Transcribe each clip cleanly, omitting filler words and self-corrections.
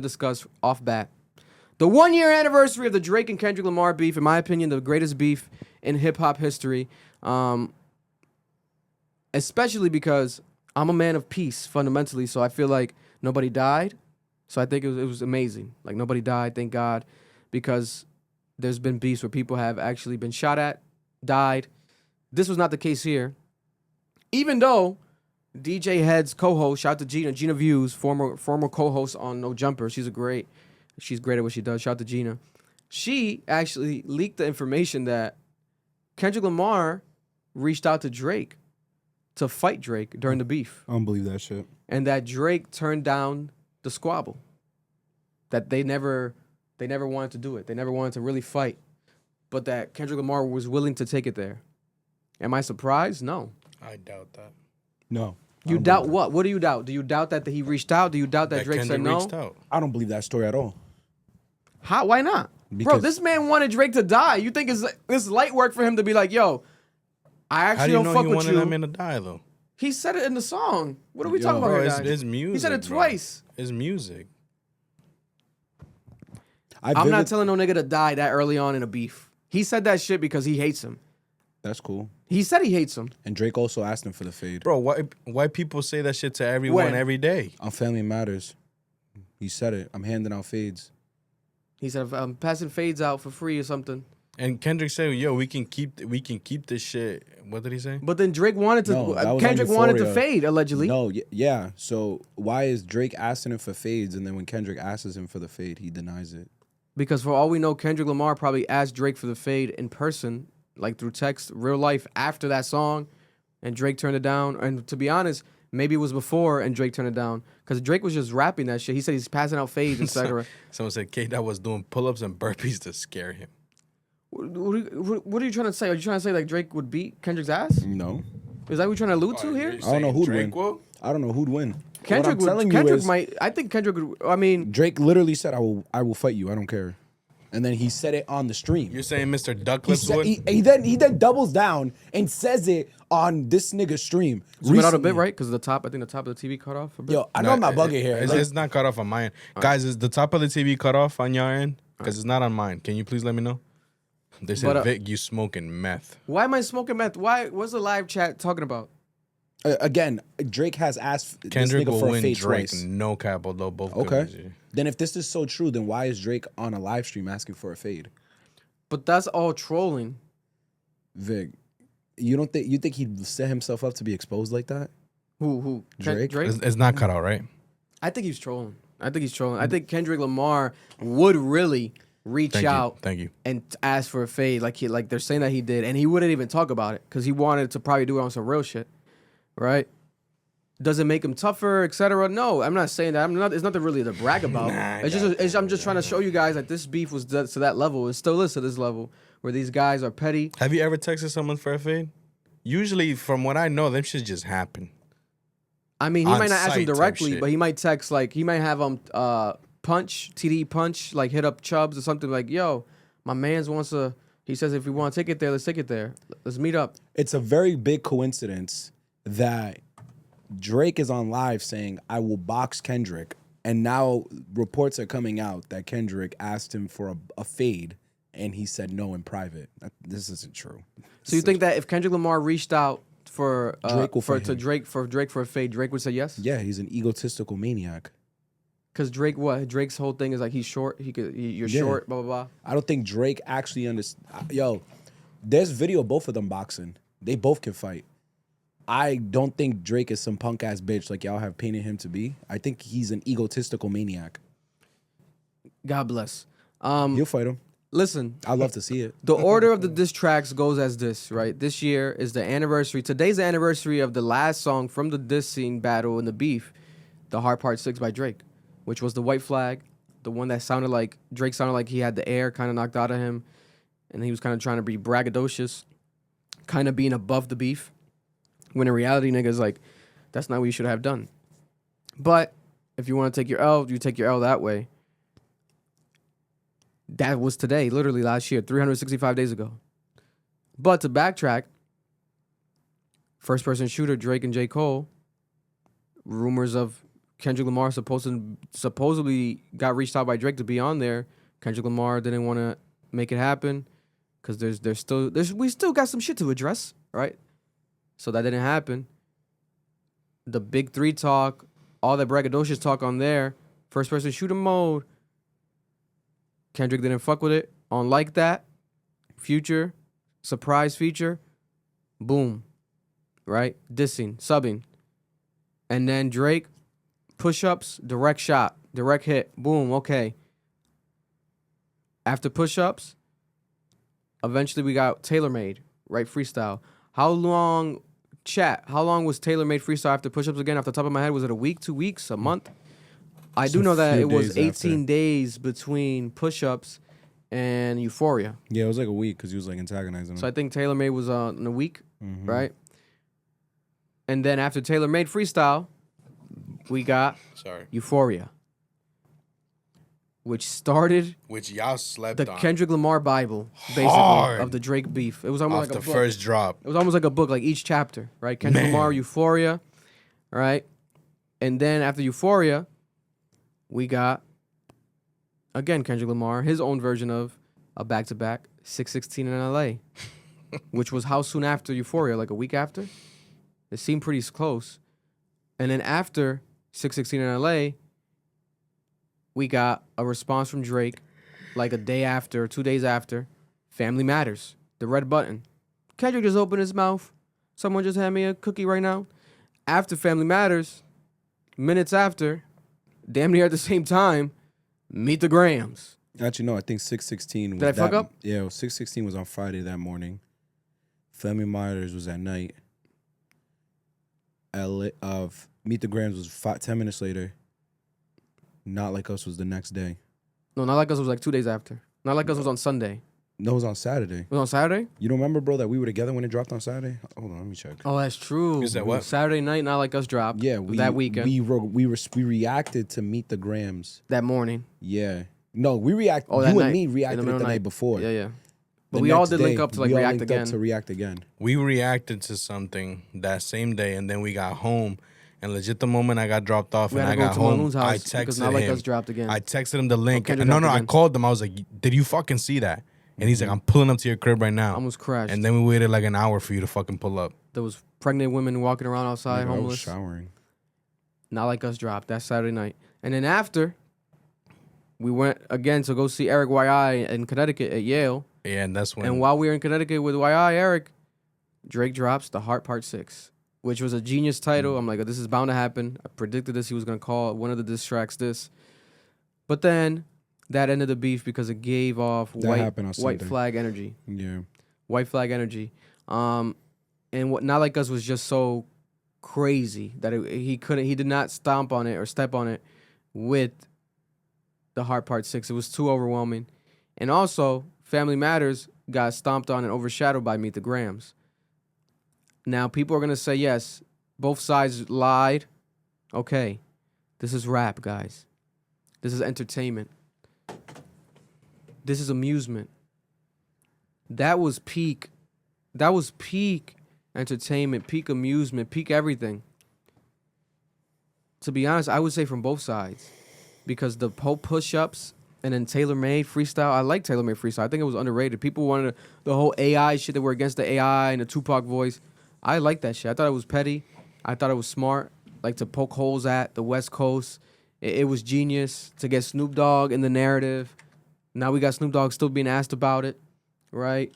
discuss off bat. The 1 year anniversary of the Drake and Kendrick Lamar beef, in my opinion, the greatest beef in hip hop history. Especially because I'm a man of peace fundamentally, so I feel like nobody died. So I think it was amazing. Like nobody died, thank God, because there's been beefs where people have actually been shot at, died. This was not the case here. Even though DJ Head's co-host, shout out to Gina Views, former co-host on No Jumper. She's great at what she does. Shout out to Gina. She actually leaked the information that Kendrick Lamar reached out to Drake to fight Drake during the beef. I don't believe that shit. And that Drake turned down the squabble. That they never wanted to do it. They never wanted to really fight. But that Kendrick Lamar was willing to take it there. Am I surprised? No. I doubt that. No. You doubt what? What do you doubt? Do you doubt that he reached out? Do you doubt that Drake said no? Reached out. I don't believe that story at all. How? Why not? Bro, this man wanted Drake to die. You think it's light work for him to be like, yo, I actually don't fuck with you. How do you know he wanted that man to die, though? He said it in the song. What are we talking about here, guys? It's music. He said it twice. It's music. I'm not telling no nigga to die that early on in a beef. He said that shit because he hates him. That's cool. He said he hates him. And Drake also asked him for the fade. Bro, why people say that shit to everyone every day? On Family Matters. He said it. I'm handing out fades. He said, I'm passing fades out for free or something. And Kendrick said, yo, we can keep this shit. What did he say? But then Drake wanted to, No, Kendrick wanted to fade, allegedly. No, yeah. So why is Drake asking him for fades, and then when Kendrick asks him for the fade, he denies it? Because for all we know, Kendrick Lamar probably asked Drake for the fade in person, like through text, real life, after that song, and Drake turned it down. And to be honest, maybe it was before and Drake turned it down. Because Drake was just rapping that shit. He said he's passing out fades, etc. Someone said K-Dot was doing pull-ups and burpees to scare him. What are you trying to say? Are you trying to say like Drake would beat Kendrick's ass? No. Is that what you're trying to allude to here? I don't know who'd Drake win. will? I don't know who'd win. Kendrick might. I think Kendrick would. I mean, Drake literally said, I will fight you. I don't care. And then he said it on the stream. You're saying Mr. Ducklips would? He then doubles down and says it on this nigga's stream. Zoom it out a bit, right? Because I think the top of the TV cut off a bit. Yo, I know I'm not bugging here. It's not cut off on my end. Guys, is the top of the TV cut off on your end? Because it's not on mine. Can you please let me know? They said, Vic, you smoking meth. Why am I smoking meth? What's the live chat talking about? Again, Drake has asked Kendrick this nigga will for a win fade Drake, twice. no cap, although both Okay. good. Then if this is so true, then why is Drake on a live stream asking for a fade? But that's all trolling. Vic, you think he'd set himself up to be exposed like that? Who? Drake? It's not cut out, right? I think he's trolling. I think Kendrick Lamar would really reach out and ask for a fade like they're saying that he did, and he wouldn't even talk about it because he wanted to probably do it on some real shit, right? Does it make him tougher, etc.? No, I'm not saying that. It's nothing really to brag about. I'm just trying to show you guys that this beef was to that level. It still is to this level where these guys are petty. Have you ever texted someone for a fade? Usually, from what I know, them shit just happen. I mean, he might not ask him directly, but he might text he might have Punch, TD Punch, like hit up Chubbs or something like, yo, my mans wants to, he says if we want to take it there, let's take it there. Let's meet up. It's a very big coincidence that Drake is on live saying, I will box Kendrick. And now reports are coming out that Kendrick asked him for a fade and he said no in private. This isn't true. So you think that if Kendrick Lamar reached out for Drake for a fade, Drake would say yes? Yeah, he's an egotistical maniac. Because Drake's whole thing is like he's short. You're short, blah, blah, blah. I don't think Drake actually understands. Yo, there's video of both of them boxing. They both can fight. I don't think Drake is some punk ass bitch like y'all have painted him to be. I think he's an egotistical maniac. God bless. You'll fight him. Listen. I'd love to see it. The order of the diss tracks goes as this, right? This year is the anniversary. Today's the anniversary of the last song from the diss scene battle in the beef, The Hard Part 6 by Drake, which was the White Flag, the one that sounded like Drake sounded like he had the air kind of knocked out of him, and he was kind of trying to be braggadocious, kind of being above the beef, when in reality, niggas, like, that's not what you should have done. But if you want to take your L, you take your L that way. That was today, literally last year, 365 days ago. But to backtrack, first-person shooter Drake and J. Cole, rumors of Kendrick Lamar supposedly got reached out by Drake to be on there. Kendrick Lamar didn't want to make it happen because we still got some shit to address, right? So that didn't happen. The big three talk, all that braggadocious talk on there, first person shooter mode. Kendrick didn't fuck with it. On Like That, Future, surprise feature, boom, right? Dissing, subbing. And then Drake, push-ups, direct shot, direct hit, boom, okay. After push-ups, eventually we got TaylorMade, right? Freestyle. How long was TaylorMade freestyle after push-ups again? Off the top of my head, was it a week, 2 weeks, a month? I do know that it was 18 days between push-ups and Euphoria. Yeah, it was like a week because he was like antagonizing him. So I think TaylorMade was in a week, right? And then after TaylorMade freestyle, we got Euphoria, which y'all slept the on. Kendrick Lamar Bible, basically, Hard. of the Drake beef. It was almost Off like a the book. first drop. It was almost like a book, like each chapter, right? Kendrick Lamar, Euphoria, right? And then after Euphoria, we got, again, Kendrick Lamar, his own version of a back-to-back 616 in LA, which was how soon after Euphoria? Like a week after? It seemed pretty close. And then after 616 in LA, we got a response from Drake like a day after, 2 days after, Family Matters, the red button. Kendrick just opened his mouth. Someone just hand me a cookie right now. After Family Matters, minutes after, damn near at the same time, Meet the Grams. Actually, no, I think 616 was Did I fuck up? Yeah, 616 was on Friday that morning. Family Matters was at night. Meet the Grams was 10 minutes later. Not Like Us was the next day. No, Not Like Us was like 2 days after. Not Like Us was on Sunday. No, it was on Saturday. It was on Saturday? You don't remember, bro, that we were together when it dropped on Saturday? Hold on, let me check. Oh, that's true. Is that what? Saturday night, Not Like Us dropped. Yeah, that weekend. We reacted to Meet the Grams. That morning. Yeah. No, we reacted. Oh, you that and night. me reacted In the night before. Yeah. But The we all next did link day, up to like we all react linked again. up to react again. We reacted to something that same day, and then we got home. And legit, the moment I got dropped off We and had I to go got to home, Maloon's house I because texted Not Like him. Us dropped again. I texted him the link. Kendrick No, dropped I again. called him. I was like, "Did you fucking see that?" And he's like, "I'm pulling up to your crib right now." Almost crashed. And then we waited like an hour for you to fucking pull up. There was pregnant women walking around outside, Nigga, I was homeless. showering. Not Like Us dropped. That Saturday night. And then after, we went again to go see Eric Y.I. in Connecticut at Yale. Yeah, and that's when. And while we were in Connecticut with Y.I. Eric, Drake drops The Heart Part 6, which was a genius title. I'm like, this is bound to happen. I predicted this. He was going to call one of the diss tracks this. But then that ended the beef because it gave off white Sunday. flag energy. Yeah. White flag energy. And what Not Like Us was just so crazy that he did not stomp on it or step on it with The Heart Part 6. It was too overwhelming. And also, Family Matters got stomped on and overshadowed by Meet the Grams. Now, people are going to say, yes, both sides lied. Okay, this is rap, guys. This is entertainment. This is amusement. That was peak entertainment, peak amusement, peak everything. To be honest, I would say from both sides. Because the push-ups and then TaylorMade freestyle, I like TaylorMade freestyle. I think it was underrated. People wanted the whole AI shit that were against the AI and the Tupac voice. I like that shit. I thought it was petty. I thought it was smart, like to poke holes at the West Coast. It was genius to get Snoop Dogg in the narrative. Now we got Snoop Dogg still being asked about it, right?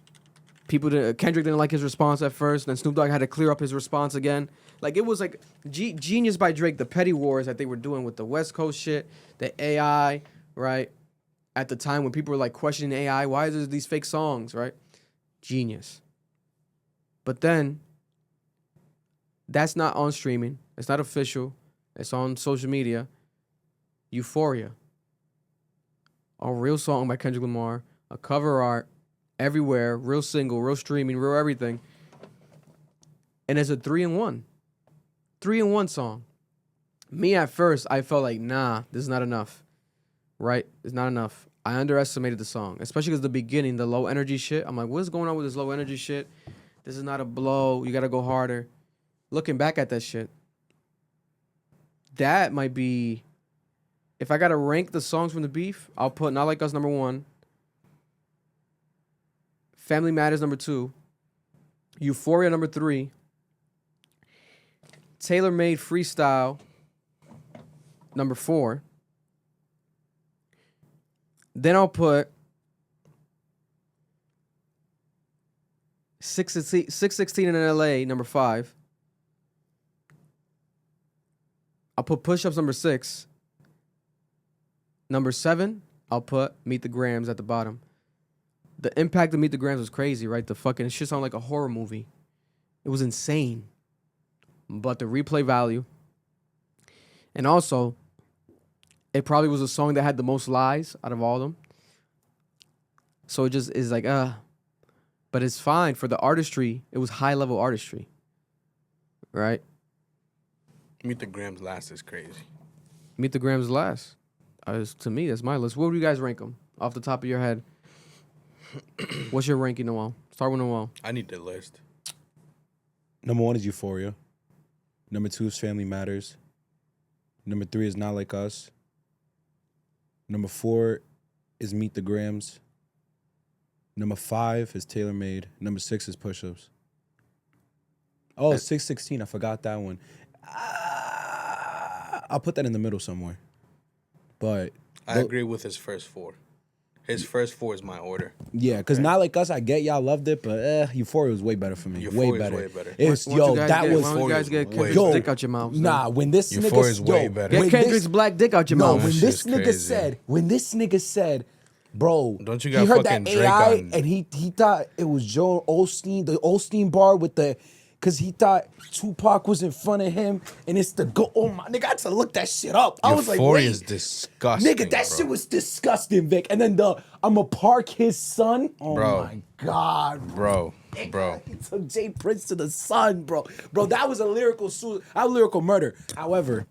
Kendrick didn't like his response at first, then Snoop Dogg had to clear up his response again. Like, it was like genius by Drake, the petty wars that they were doing with the West Coast shit, the AI, right? At the time when people were like questioning AI, why is there these fake songs, right? Genius. But then, that's not on streaming. It's not official. It's on social media. Euphoria. A real song by Kendrick Lamar. A cover art. Everywhere. Real single. Real streaming. Real everything. And it's a 3-in-1. 3-in-1 song. Me at first, I felt like, nah, this is not enough. Right? It's not enough. I underestimated the song. Especially because the beginning, the low energy shit. I'm like, what is going on with this low energy shit? This is not a blow. You got to go harder. Looking back at that shit, that might be. If I gotta rank the songs from the beef, I'll put Not Like Us number 1, Family Matters number 2, Euphoria number 3, Tailor Made Freestyle number 4. Then I'll put 616 in LA number 5. I'll put Push Ups number 6. Number 7, I'll put Meet the Grams at the bottom. The impact of Meet the Grams was crazy, right? The fucking shit sounded like a horror movie. It was insane. But the replay value, and also, it probably was a song that had the most lies out of all of them. So it just is like, but it's fine for the artistry. It was high level artistry, right? Meet the Grams last is crazy. Meet the Grams last. To me, that's my list. What would you guys rank them off the top of your head? What's your ranking, Noel? Start with Noel. I need the list. Number 1 is Euphoria. Number 2 is Family Matters. Number 3 is Not Like Us. Number 4 is Meet the Grams. Number 5 is Tailor Made. Number 6 is Push Ups. Oh, 616. I forgot that one. I'll put that in the middle somewhere. But I agree with his first 4. His first 4 is my order. Yeah, because Not Like Us, I get y'all loved it, but Euphoria was way better for me. Euphoria way better. Way better. It's, Why don't you guys get way Kendrick's better. dick out your mouth? Nah, when this Euphoria is nigga way better. Get Kendrick's black dick out your No, mouth. when That this shit's nigga crazy. said, bro, Don't you he got heard fucking that Drake AI on? and he thought it was Joel Osteen, the Osteen bar with the, because he thought Tupac was in front of him and it's the go. Oh my nigga, I had to look that shit up. I was like, Euphoria wait, is disgusting. nigga, that bro. shit was disgusting, Vic. And then I'ma park his son. Oh Bro. my god, Bro. He took Jay Prince to the sun, bro. Bro, that was a lyrical murder. However,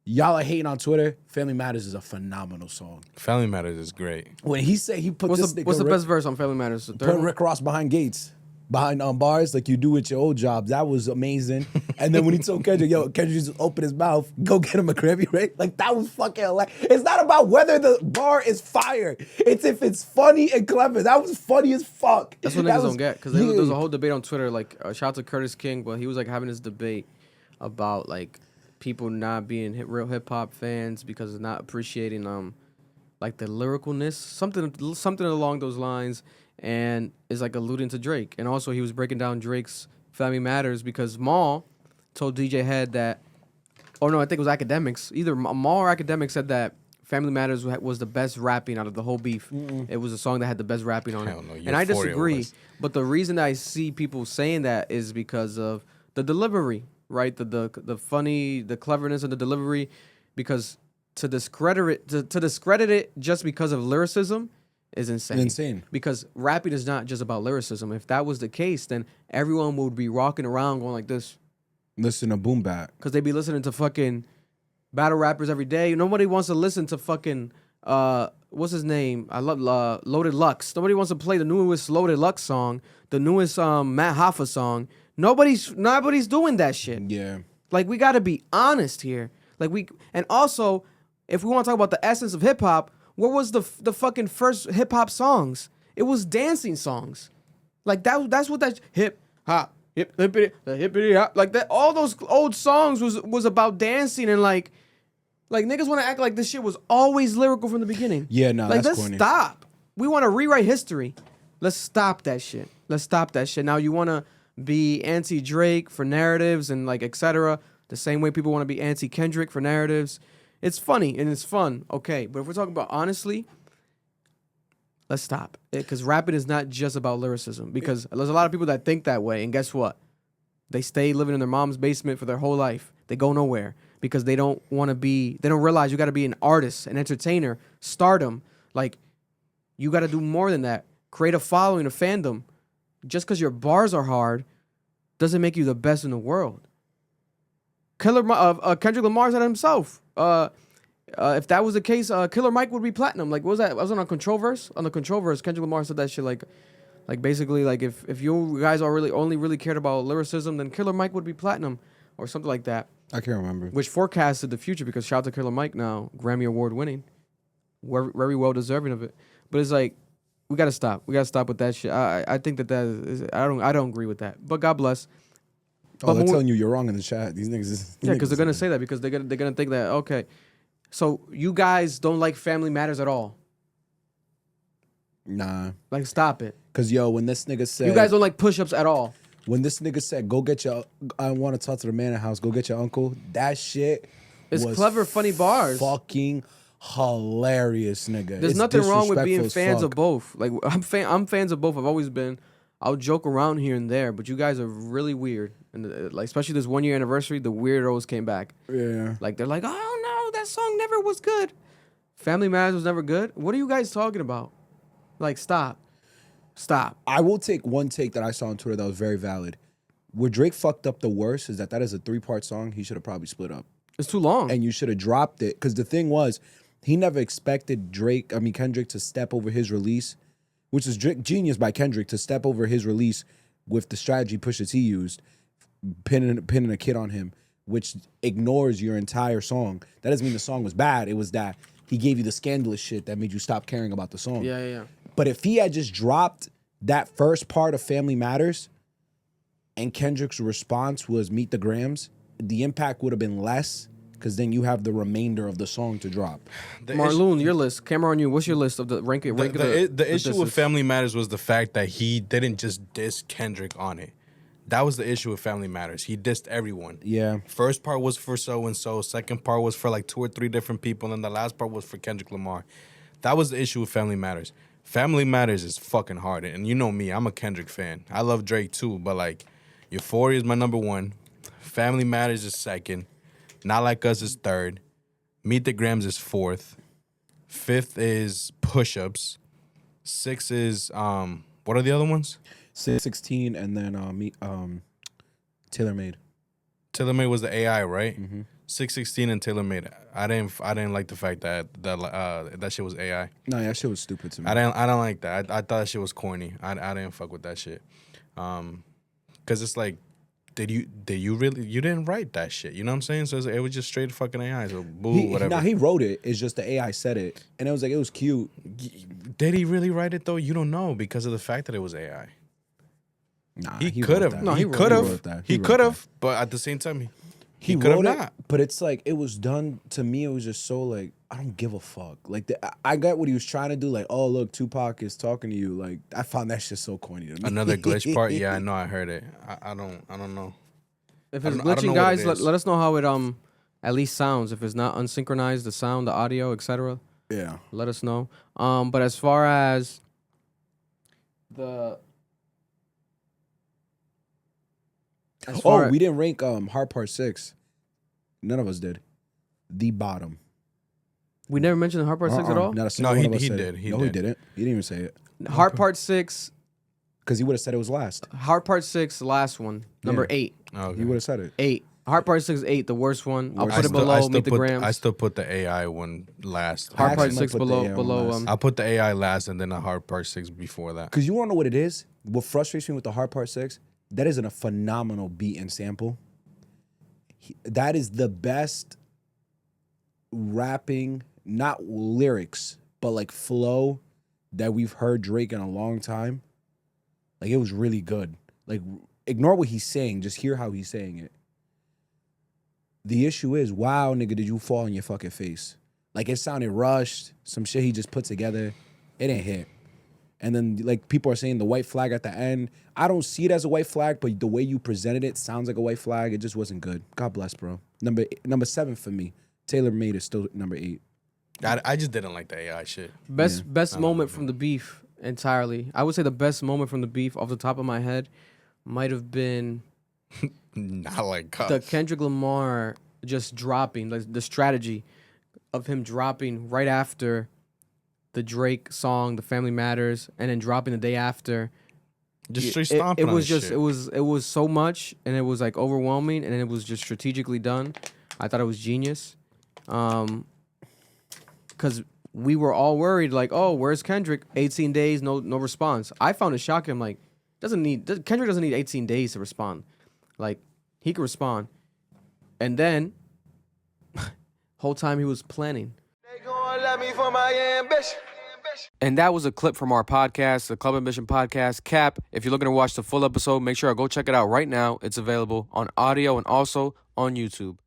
y'all are hating on Twitter. Family Matters is a phenomenal song. Family Matters is great. When he said he put What's the best verse on Family Matters? The third put one? Rick Ross behind gates, behind bars like you do with your old jobs. That was amazing. And then when he told Kendrick, Kendrick just open his mouth, go get him a Grammy, right? Like that was fucking hilarious. It's not about whether the bar is fire. It's if it's funny and clever. That was funny as fuck. That's what That niggas was- don't get. Because there was a whole debate on Twitter. Like, shout out to Curtis King, but he was like having this debate about like people not being real hip hop fans because of not appreciating like the lyricalness, something along those lines, and is like alluding to Drake. And also he was breaking down Drake's Family Matters because Maul told DJ Head that, oh no, I think it was Academics. Either Maul or Academics said that Family Matters was the best rapping out of the whole beef. It was a song that had the best rapping on Hell no, it. And I Euphoria disagree. was. But the reason I see people saying that is because of the delivery, right? The funny, the cleverness of the delivery. Because to discredit it just because of lyricism is insane. Insane. Because rapping is not just about lyricism. If that was the case, then everyone would be rocking around going like this. Listen to Boom Bap. Because they'd be listening to fucking battle rappers every day. Nobody wants to listen to fucking what's his name? I love Loaded Lux. Nobody wants to play the newest Loaded Lux song, the newest Matt Hoffa song. Nobody's doing that shit. Yeah. Like, we got to be honest here. And also, if we want to talk about the essence of hip hop, what was the fucking first hip hop songs? It was dancing songs. Like that's what that hip hop, hippity hop, like that. All those old songs was about dancing and like niggas want to act like this shit was always lyrical from the beginning. Yeah, no, like that's let's corny. stop. We want to rewrite history. Let's stop that shit. Now you want to be anti Drake for narratives and like etc. The same way people want to be anti Kendrick for narratives. It's funny and it's fun, okay. But if we're talking about honestly, let's stop. Because rapping is not just about lyricism. Because there's a lot of people that think that way, and guess what? They stay living in their mom's basement for their whole life. They go nowhere because they don't realize you got to be an artist, an entertainer, stardom. Like, you got to do more than that. Create a following, a fandom. Just because your bars are hard doesn't make you the best in the world. Kendrick Lamar said it himself. If that was the case, Killer Mike would be platinum. Like, what was that? Was it on Control Verse? On the Control Verse, Kendrick Lamar said that shit like basically like if you guys are only really cared about lyricism, then Killer Mike would be platinum or something like that. I can't remember. which forecasted the future because shout out to Killer Mike now, Grammy Award winning, very well deserving of it. But it's like we gotta stop. We gotta stop with that shit. I think that is I don't agree with that. But God bless. Oh, they're telling you you're wrong in the chat. These niggas is yeah, because they're gonna say that because they're gonna think that okay, so you guys don't like Family Matters at all. Nah. Like stop it. Cause when this nigga said You guys don't like push-ups at all. When this nigga said, "Go get your," I want to talk to the man in the house. Go get your uncle. That shit. It's was clever, funny bars. Fucking hilarious, nigga. There's It's nothing wrong with being disrespectful as fans of fuck. both. Like I'm fans of both. I've always been. I'll joke around here and there, but you guys are really weird. And like especially this 1 year anniversary, the weirdos came back. Yeah. Like they're like, oh no, that song never was good. Family Matters was never good. What are you guys talking about? Like stop. I will take one take that I saw on Twitter that was very valid. Where Drake fucked up the worst is that is a 3-part song. He should have probably split up. It's too long. And you should have dropped it. Because the thing was, he never expected Kendrick to step over his release, which is genius by Kendrick to step over his release with the strategy Pusha T used, pinning a kid on him, which ignores your entire song. That doesn't mean the song was bad. It was that he gave you the scandalous shit that made you stop caring about the song. Yeah. But if he had just dropped that first part of Family Matters and Kendrick's response was Meet the Grams, the impact would have been less because then you have the remainder of the song to drop. Marloon, your list. Camera on you. What's your list of the rank? The issue with Family Matters was the fact that he didn't just diss Kendrick on it. That was the issue with Family Matters. He dissed everyone. Yeah. First part was for so-and-so. Second part was for like 2 or 3 different people. And then the last part was for Kendrick Lamar. That was the issue with Family Matters. Family Matters is fucking hard. And you know me, I'm a Kendrick fan. I love Drake too, but like Euphoria is my number 1. Family Matters is 2nd. Not Like Us is 3rd. Meet the Grams is 4th. 5th is Push-Ups. 6 is what are the other ones? 616 and then Taylor Made. Taylor Made was the AI, right? Mm-hmm. 616 and Taylor Made. I didn't like the fact that that shit was AI. No, that shit was stupid to me. I don't like that. I thought that shit was corny. I didn't fuck with that shit. Cause it's like, did you really, you didn't write that shit? You know what I'm saying? So it was just straight fucking AI. So boo, whatever. He wrote it. It's just the AI said it, and it was like it was cute. Did he really write it though? You don't know because of the fact that it was AI. Nah, he could have. No, he could have. He could have. But at the same time, he could have not. But it's like it was done to me. It was just so like I don't give a fuck. Like I got what he was trying to do. Like, oh look, Tupac is talking to you. Like I found that shit so corny to me. Another glitch part. Yeah, I know. I heard it. I don't know. If it's glitching, guys, let us know how it at least sounds. If it's not unsynchronized, the sound, the audio, etc. Yeah. Let us know. But as far as we didn't rank Hard Part 6. None of us did. The bottom. We never mentioned the Hard Part 6 at all? Not a single one of us he said did. it. He no, did. he didn't. He didn't even say it. Hard Part 6. Because he would have said it was last. Hard Part 6, last one. Number 8. Okay. He would have said it. 8. Hard Part 6 is 8, the worst one. I'll Worst. put it below Meet the Grams. I still put the AI one last. Hard Part actually 6 might put the AI below. one last. I'll put the AI last and then the Hard Part 6 before that. Because you want to know what it is? What frustrates me with the Hard Part 6? That isn't a phenomenal beat and sample. That is the best rapping, not lyrics, but like flow that we've heard Drake in a long time. Like it was really good. Like ignore what he's saying, just hear how he's saying it. The issue is, wow, nigga, did you fall on your fucking face? Like it sounded rushed, some shit he just put together. It didn't hit. And then like people are saying the white flag at the end. I don't see it as a white flag, but the way you presented it sounds like a white flag. It just wasn't good. God bless, bro. Number 7 for me. Taylor Made is still number 8. I just didn't like the AI shit. Best moment from the beef entirely. I would say the best moment from the beef off the top of my head might have been Not like us. the Kendrick Lamar just dropping, like the strategy of him dropping right after the Drake song, The Family Matters, and then dropping the day after. Just straight stomping It was on just shit. it was so much, and it was like overwhelming, and it was just strategically done. I thought it was genius, because we were all worried, like, oh, where's Kendrick? 18 days, no response. I found it shocking. I'm like, Kendrick doesn't need 18 days to respond. Like, he could respond. And then, whole time he was planning. They gon' love me for my ambition. And that was a clip from our podcast, the Club Ambition podcast, Cap. If you're looking to watch the full episode, make sure to go check it out right now. It's available on audio and also on YouTube.